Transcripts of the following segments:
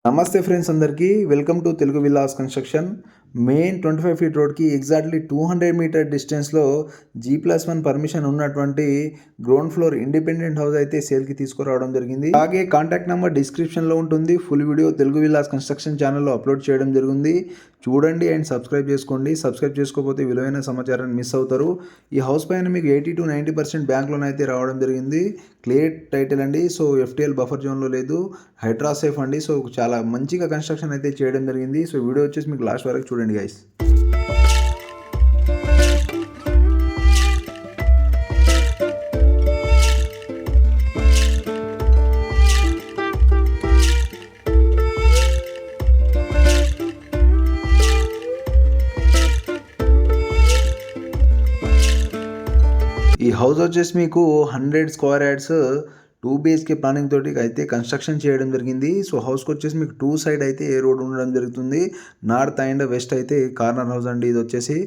నమస్తే ఫ్రెండ్స్, అందరికీ welcome to Telugu villas construction. Main 25 feet రోడ్కి ఎగ్జాక్ట్లీ 200 మీటర్ డిస్టెన్స్లో G+1 పర్మిషన్ ఉన్నటువంటి గ్రౌండ్ ఫ్లోర్ ఇండిపెండెంట్ హౌస్ అయితే సేల్కి తీసుకురావడం జరిగింది. అలాగే కాంటాక్ట్ నెంబర్ డిస్క్రిప్షన్లో ఉంటుంది. Full video Telugu villas construction ఛానల్లో అప్లోడ్ చేయడం జరిగింది. చూడండి అండ్ సబ్స్క్రైబ్ చేసుకోండి. సబ్స్క్రైబ్ చేసుకోకపోతే విలువైన సమాచారాన్ని మిస్ అవుతారు. ఈ హౌస్ పైన మీకు 80 to 90% బ్యాంక్ లోన్ అయితే రావడం జరిగింది. క్లియర్ టైటిల్ అండి. సో FTL బఫర్ జోన్లో లేదు, హైడ్రా సేఫ్ అండి. సో చాలా మంచిగా కన్స్ట్రక్షన్ అయితే చేయడం జరిగింది. సో వీడియో వచ్చేసి మీకు లాస్ట్ వరకు చూడండి గైస్. ఈ హౌస్ వచ్చేసి మీకు 100 స్క్వేర్ యార్డ్స్ 2 BHK ప్లానింగ్ తోటి అయితే కన్స్ట్రక్షన్ చేయడం జరిగింది. సో హౌస్కి వచ్చేసి మీకు 2 సైడ్ అయితే ఏ రోడ్ ఉండడం జరుగుతుంది. నార్త్ అండ్ వెస్ట్ అయితే కార్నర్ హౌస్ అండి. ఇది వచ్చేసి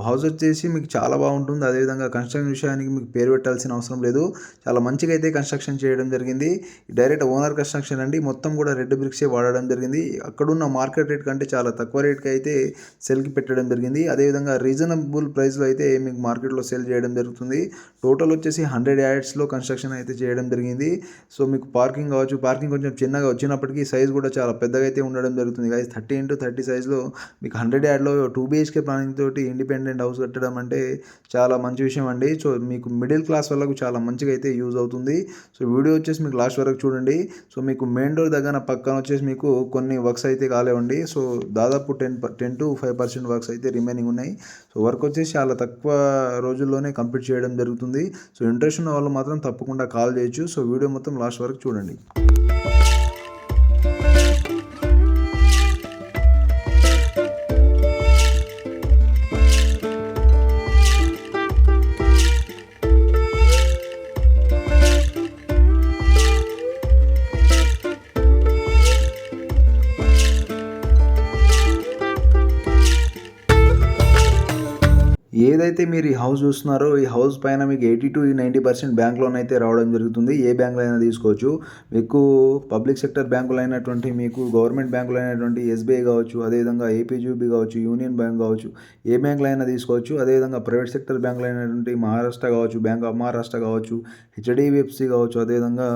హౌస్ వచ్చేసి మీకు చాలా బాగుంటుంది. అదేవిధంగా కన్స్ట్రక్షన్ విషయానికి మీకు పేరు పెట్టాల్సిన అవసరం లేదు. చాలా మంచిగా అయితే కన్స్ట్రక్షన్ చేయడం జరిగింది. డైరెక్ట్ ఓనర్ కన్స్ట్రక్షన్ అండి. మొత్తం కూడా రెడ్ బ్రిక్సే వాడడం జరిగింది. అక్కడున్న మార్కెట్ రేట్ కంటే చాలా తక్కువ రేట్కి అయితే సెల్కి పెట్టడం జరిగింది. అదేవిధంగా రీజనబుల్ ప్రైస్లో అయితే మీకు మార్కెట్లో సేల్ చేయడం జరుగుతుంది. టోటల్ వచ్చేసి 100 యార్డ్స్లో కన్స్ట్రక్షన్ అయితే చేయడం జరిగింది. సో మీకు పార్కింగ్ కావచ్చు, పార్కింగ్ కొంచెం చిన్నగా వచ్చినప్పటికీ సైజ్ కూడా చాలా పెద్దగా అయితే ఉండడం జరుగుతుంది. గైస్ 30 x 30 సైజ్లో మీకు 100 యార్డ్లో 2 BHK ప్లానింగ్ తోటి ఇండిపెండెంట్ హౌస్ కట్టడం అంటే చాలా మంచి విషయం అండి. సో మీకు మిడిల్ క్లాస్ వాళ్ళకు చాలా మంచిగా అయితే యూజ్ అవుతుంది. సో వీడియో వచ్చేసి మీకు లాస్ట్ వరకు చూడండి. సో మీకు మెయిన్ డోర్ దగ్గర పక్కన వచ్చేసి మీకు కొన్ని వర్క్స్ అయితే కాలేవండి. సో దాదాపు 10 to 5% వర్క్స్ అయితే రిమైనింగ్ ఉన్నాయి. సో వర్క్ వచ్చేసి చాలా తక్కువ రోజుల్లోనే కంప్లీట్ చేయడం జరుగుతుంది. సో ఇంట్రెస్ట్ ఉన్న వాళ్ళు మాత్రం తప్పకుండా కాల్ చేయొచ్చు. సో వీడియో మొత్తం లాస్ట్ వరకు చూడండి. ఏదైతే మీరు ఈ హౌస్ చూస్తున్నారో ఈ హౌస్ పైన మీకు 80 to 90% బ్యాంక్ లోన్ అయితే రావడం జరుగుతుంది. ఏ బ్యాంకులో అయినా తీసుకోవచ్చు. మీకు పబ్లిక్ సెక్టర్ బ్యాంకులు అయినటువంటి మీకు గవర్నమెంట్ బ్యాంకులు అయినటువంటి SBI కావచ్చు, అదేవిధంగా APGB కావచ్చు, యూనియన్ బ్యాంక్ కావచ్చు, ఏ బ్యాంకులో అయినా తీసుకోవచ్చు. అదేవిధంగా ప్రైవేట్ సెక్టర్ బ్యాంకులు అయినటువంటి మహారాష్ట్ర కావచ్చు, బ్యాంక్ ఆఫ్ మహారాష్ట్ర కావచ్చు, HDFC కావచ్చు, అదేవిధంగా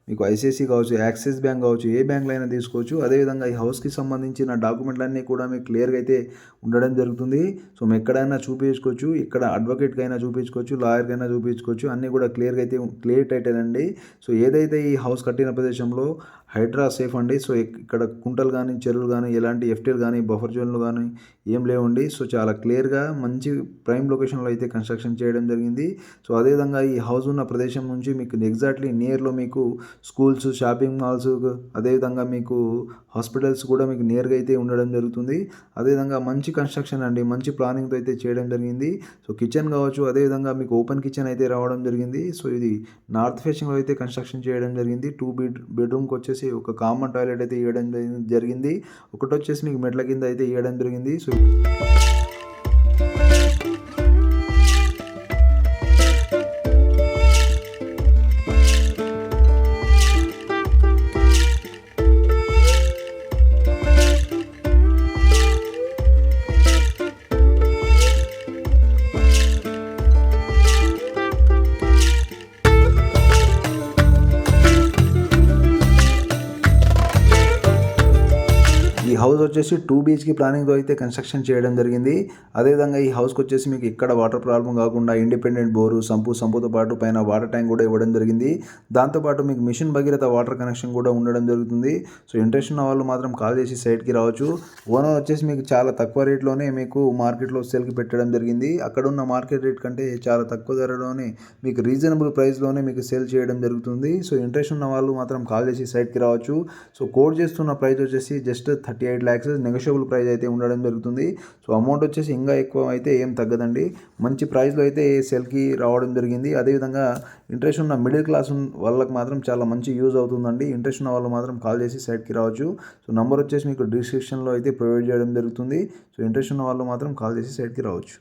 మీకు ICICI కావచ్చు, యాక్సిస్ బ్యాంక్ కావచ్చు, ఏ బ్యాంకులో అయినా తీసుకోవచ్చు. అదేవిధంగా ఈ హౌస్కి సంబంధించిన డాక్యుమెంట్లన్నీ కూడా మీకు క్లియర్గా అయితే ఉండడం జరుగుతుంది. సో మేము ఎక్కడైనా చూపించుకోవచ్చు. ఇక్కడ అడ్వకేట్కి అయినా చూపించుకోవచ్చు, లాయర్కి అయినా చూపించుకోవచ్చు. అన్నీ కూడా క్లియర్గా అయితే క్లియర్ టైటిల్ అండి. సో ఏదైతే ఈ హౌస్ కట్టిన ప్రదేశంలో హైడ్రా సేఫ్ అండి. సో ఇక్కడ కుంటలు కానీ, చెరువులు కానీ, ఎలాంటి FTL కానీ, బఫర్ జోన్లు కానీ ఏం లేవండి. సో చాలా క్లియర్గా మంచి ప్రైమ్ లొకేషన్లో అయితే కన్స్ట్రక్షన్ చేయడం జరిగింది. సో అదేవిధంగా ఈ హౌస్ ఉన్న ప్రదేశం నుంచి మీకు ఎగ్జాక్ట్లీ నియర్లో మీకు స్కూల్స్, షాపింగ్ మాల్స్, అదేవిధంగా మీకు హాస్పిటల్స్ కూడా మీకు నియర్గా అయితే ఉండడం జరుగుతుంది. అదేవిధంగా మంచి కన్స్ట్రక్షన్ అండి, మంచి ప్లానింగ్తో అయితే చేయడం జరిగింది. సో కిచెన్ కావచ్చు, అదేవిధంగా మీకు ఓపెన్ కిచెన్ అయితే రావడం జరిగింది. సో ఇది నార్త్ ఫేసింగ్లో అయితే కన్స్ట్రక్షన్ చేయడం జరిగింది. 2 బెడ్రూమ్కి వచ్చేసి ఒక కామన్ టాయిలెట్ అయితే ఇవ్వడం జరిగింది. ఒకటి వచ్చేసి మీకు మెట్ల కింద అయితే ఇవ్వడం జరిగింది. సో ఈ హౌస్ వచ్చేసి 2 BHK ప్లానింగ్తో అయితే కన్స్ట్రక్షన్ చేయడం జరిగింది. అదేవిధంగా ఈ హౌస్కి వచ్చేసి మీకు ఎక్కడ వాటర్ ప్రాబ్లం కాకుండా ఇండిపెండెంట్ బోరు, సంపుతో పాటు పైన వాటర్ ట్యాంక్ కూడా ఇవ్వడం జరిగింది. దాంతోపాటు మీకు మిషన్ భగీరథ వాటర్ కనెక్షన్ కూడా ఉండడం జరుగుతుంది. సో ఇంట్రెస్ట్ ఉన్న వాళ్ళు మాత్రం కాల్ చేసి సైట్కి రావచ్చు. ఓనర్ వచ్చేసి మీకు చాలా తక్కువ రేట్లోనే మీకు మార్కెట్లో సేల్కి పెట్టడం జరిగింది. అక్కడ ఉన్న మార్కెట్ రేట్ కంటే చాలా తక్కువ ధరలోనే మీకు రీజనబుల్ ప్రైస్లోనే మీకు సేల్ చేయడం జరుగుతుంది. సో ఇంట్రెస్ట్ ఉన్న వాళ్ళు మాత్రం కాల్ చేసి సైట్కి రావచ్చు. సో కోడ్ చేస్తున్న ప్రైస్ వచ్చేసి జస్ట్ 38 lakhs నెగోషియబుల్ ప్రైస్ అయితే ఉండడం జరుగుతుంది. సో అమౌంట్ వచ్చేసి ఇంకా ఎక్కువ అయితే ఏం తగ్గదండి. మంచి ప్రైస్లో అయితే సెల్కి రావడం జరిగింది. అదేవిధంగా ఇంట్రెస్ట్ ఉన్న మిడిల్ క్లాస్ వాళ్ళకి మాత్రం చాలా మంచి యూజ్ అవుతుందండి. ఇంట్రెస్ట్ ఉన్న వాళ్ళు మాత్రం కాల్ చేసి సైట్కి రావచ్చు. సో నంబర్ వచ్చేసి మీకు డిస్క్రిప్షన్లో అయితే ప్రొవైడ్ చేయడం జరుగుతుంది. సో ఇంట్రెస్ట్ ఉన్న వాళ్ళు మాత్రం కాల్ చేసి సైట్కి రావచ్చు.